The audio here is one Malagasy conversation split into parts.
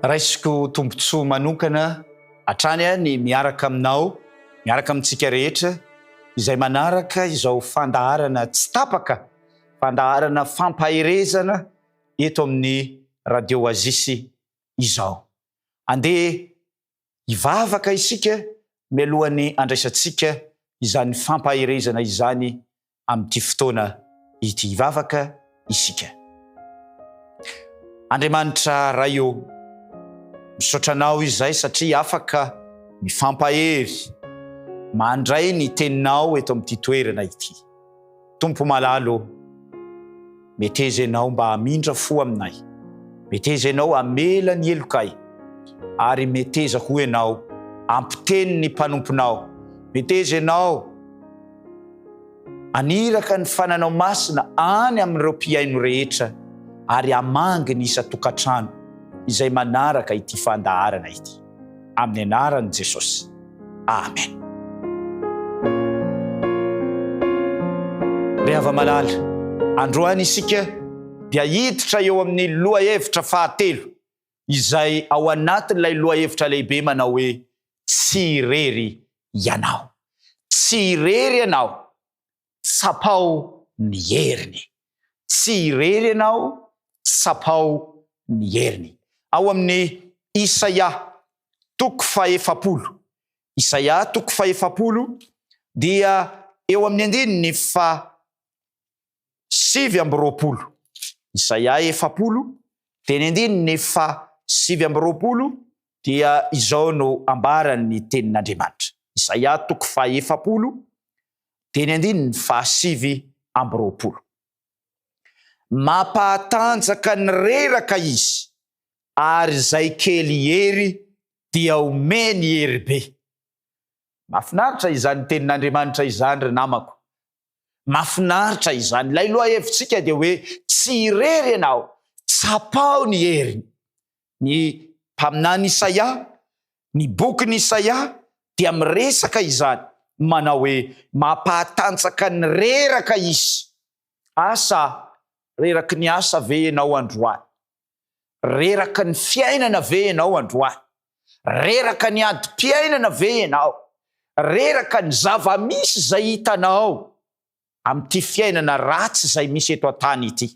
raisiko tombontsoa manokana hatrany ny miaraka aminao, miaraka amintsika rehetra izay manaraka izao fandaharana tsy tapaka, fandaharana fampaherezana eto amin'ny radio Oasis izao. Andeha hivavaka isika mialohan'ny andraisantsika izany fampaherezana izany amin'ity fotoana ity. Hivavaka isika. Andriamanitra raio, misaotranao izay satria afaka mifampahery mandray ny teninao eto amin'ity toerana ity. Tompo malalo, meteza ianao mba hamindra fo aminay, meteza ianao amela ny elokay, ary meteza ho ianao ampiteny ny mpanomponao, meteza ianao aniraka ny fananao masina any amin'ireo mpiaino rehetra, ary amangy ny isa-tokantrano izay manaraka ity fandaharana ity. Amin'ny anaran'i Jesosy. Amen. Ry hava-malala, androany isika dia hiditra eo amin'ny lohahevitra fahatelo izay ao anatin'ilay lohahevitra lehibe manao hoe tsy irery ianao. Tsy irery ianao, sapao ny heriny. Tsy irery ianao, sapao ny heriny. Ao amin'ny Isaia toko faha-efapolo. Isaia toko faha-efapolo dia eo amin'ny andininy fa 7:20. Isaia efapolo dia ny andininy fa 7:20 dia izao no ambaran'ny tenin'Andriamanitra. Isaia toko faha-efapolo dia ny andininy fa 7:20. Mampatanjaka ny reraka izy, ary zay kely hery dia omeny hery be. Mafinaritra izany tenin'Andriamanitra izany ry namako. Mafinaritra izany. Ilay lohahevitsika dia hoe tsy irery ianao, tsapao ny heriny. Ny mpaminany Isaia, ny bokin'ny Isaia dia miresaka izany, manao hoe mampatanjaka ny reraka izy. Asa reraky ny asa ve ianao androany? Reraka ny fiainana ve ianao androany? Reraka ny adi-piainana ve ianao? Reraka ny zava-misy zay hitanao amin'ity fiainana ratsy zay misy eto an-tany ity.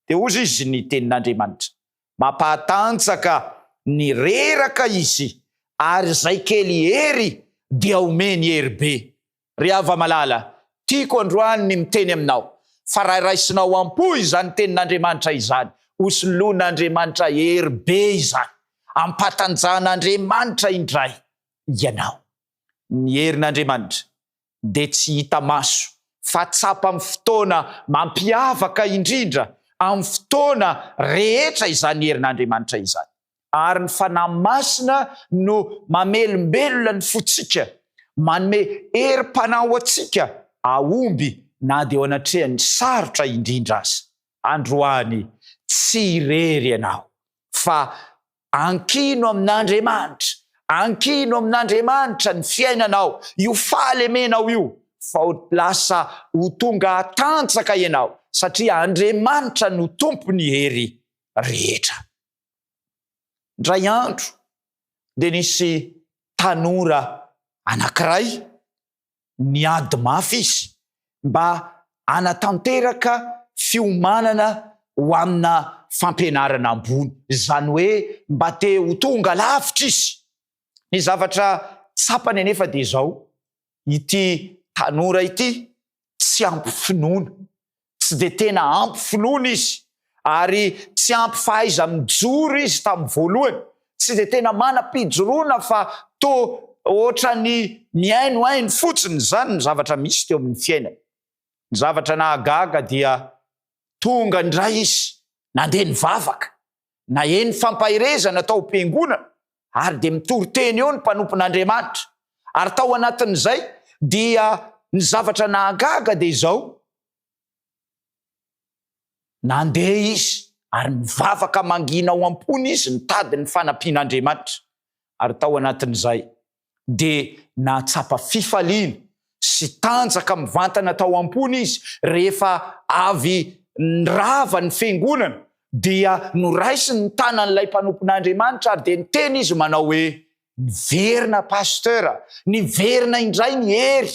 Dia ozy izy ny tenin'Andriamanitra. Mampatanjaka ny reraka izy, ary zay kely hery dia omeny hery be. Ry hava-malala, tiako androany ny miteny aminao fa rairaisinao ampo izany tenin'Andriamanitra izany. Hosolon'Andriamanitra hery be izany. Ampatanjahan'Andriamanitra indray ianao. Ny herin'Andriamanitra dia tsy hita maso, fa tsapa amin'ny fotoana mampiavaka indrindra, amin'ny fotoana rehetra izany herin'Andriamanitra izany. Ary ny fanahy masina no mamelombelona ny fotsika, manome herim-panahy antsika aomby na dia ao anatrehan'ny sarotra indrindra aza. Androany, tsy irery ianao, fa ankino amin'Andriamanitra, ankino amin'Andriamanitra ny fiainanao, io fahalemenao io, fa ho lasa ho tonga hatanjaka ianao, satria Andriamanitra no tompony hery rehetra. Ndray andro dia nisy tanora anankiray niady mafy izy mba anatanteraka fiomanana ho amina fampianarana ambony, izany hoe mba te ho tonga lavitra izy. Ny zavatra tsapany anefa dia izao, ity tanora ity tsy ampy finoana, tsy dia tena ampy finoana izy, ary tsy ampy fahaiza mijoro izy tamin'ny voalohany, tsy dia tena manam-pijoroana fa ohatra ny miainoaino fotsiny. Zany ny zavatra misy teo amin'ny fiainana. Ny zavatra nahagaga dia tonga indray izy nandeha nivavaka, na eny fampaherezana tao am-piangonana, ary dia mitory-teny eo ny mpanompon'Andriamanitra. Ary tao anatin'izay dia ny zavatra nahagaga dia izao, nandeha izy ary mivavaka mangina ao am-pony izy nitady ny fanampian'Andriamanitra. Ary tao anatin'izay dia nahatsapa fifaliana sy tanjaka mivantana tao am-pony izy rehefa avy nirava ny fiangonana, dia noraisiny ny tanan'ilay mpanompon'Andriamanitra ary dia niteny izy manao hoe niverina pastera, niverina indray ny hery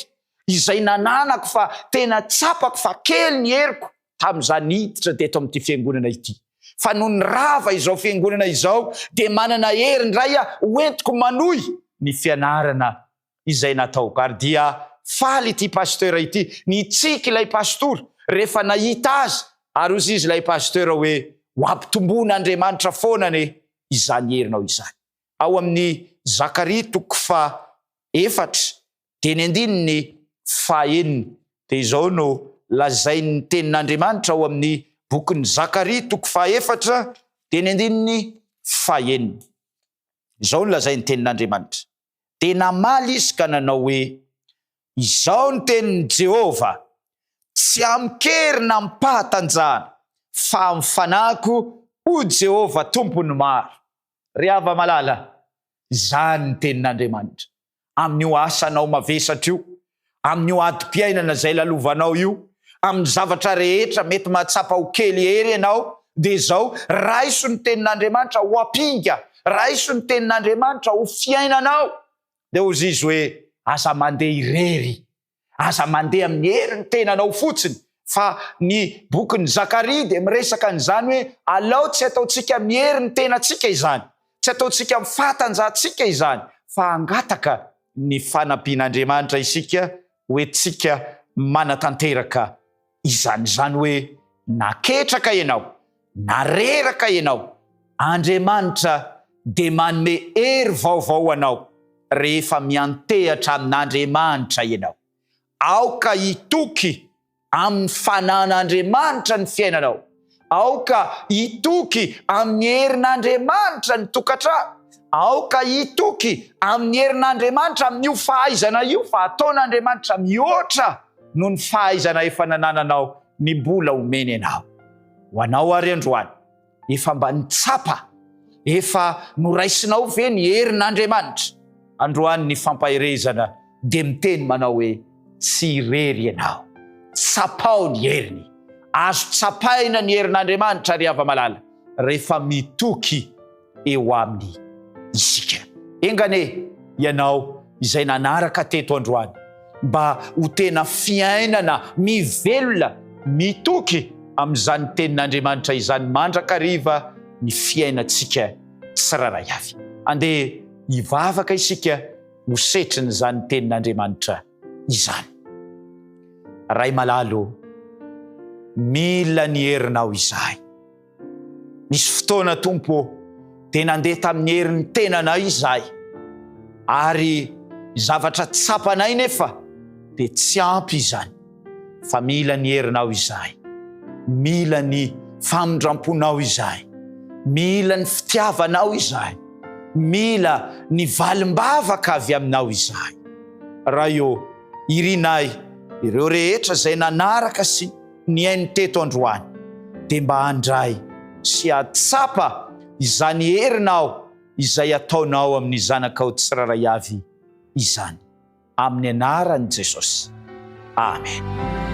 izay nananako fa tena tsapako fa kely ny heriko tamin'izany hiditra teto amin'ity fiangonana ity. Fa no nirava izao fiangonana izao dia manana hery indray hoentiko manohy ny fianarana izay nataoko. Ary dia faly ity pastera ity, nitsiky ilay pastor rehefa nahita azy ary ozy izy ilay pastera hoe hoampitomboan'Andriamanitra foana izany herinao izany. Ao amin'ny Zakaria 4:4 dia ny 5 dia izao no lazainy tenin'Andriamanitra ao amin'ny bokin'ny Zakaria 4:4 dia ny 5. Izao no lazainy tenin'Andriamanitra. Dia namaly izy ka nanao hoe izao ny tenin'i Jehova, tsy amkerina mipahatanjahana fa mifanako o Jehova tompony maro. Ry hava malala, izany ny tenin'Andriamanitra amin'io asanao mavesatra io, amin'io adi-piainana izay lalovanao io, amin'ny zavatra rehetra mety mahatsapa ho kely hery ianao, dia izao raiso ny tenin'Andriamanitra ho apinga, raiso ny tenin'Andriamanitra ho fiainanao. Dia ozy izy hoe aza mandeha irery, aza mandeha amin'ny herin'ny tenanao fotsiny. Fa ny bokin'ny Zakaria dia miresaka an'izany hoe alao tsy ataontsika miherin'ny tenantsika izany, tsy ataontsika mifahatanjahantsika izany, fa angataka ny fanampian'Andriamanitra isika hoe tsika manatanteraka izany. Izany hoe naketraka ianao, nareraka ianao, Andriamanitra dia manome hery vaovao anao rehefa miantehatra amin'Andriamanitra ianao. Aoka hitoky amin'ny fanan'Andriamanitra ny fiainanao, aoka hitoky amin'ny herin'Andriamanitra ny tokantrano, aoka hitoky amin'ny herin'Andriamanitra amin'io fahaizana io, fa ataon'Andriamanitra mihoatra no ny fahaizana efa nanananao ny mbola omeny ianao. Ho anao ary androany, efa mba nitsapa, efa noraisinao ve ny herin'Andriamanitra? Androany ny fampahirezana dia miteny manao hoe tsy irery ianao, tsapao ny heriny, azo tsapaina ny herin'Andriamanitra ry hava malala rehefa mitoky eo aminy isika. Engane ianao izay nanaraka teto androany mba ho tena fiainana mivelona, mitoky amin'izany tenin'Andriamanitra izany mandrakariva ny fiainantsika tsiraray avy. Andeha hivavaka isika ho setriny izany tenin'Andriamanitra izany. Ray malalo, mila ny herinao izahay. Misy fotoana Tompo dia nandeha tamin'ny herin'ny tenanay izahay, ary zavatra tsapanay nefa dia tsy ampy izany, fa mila ny herinao izahay, mila ny famindramponao izahay, mila ny fitiavanao izahay, mila ny valim-bavaka avy aminao izahay. Raha io irinay ireo rehetra izay nanaraka sy niainy teto androany, dia mba handray sy hatsapa izany herinao izay ataonao amin'ny zanakao tsiraray avy izany, amin'ny anaran'i Jesosy. Amen.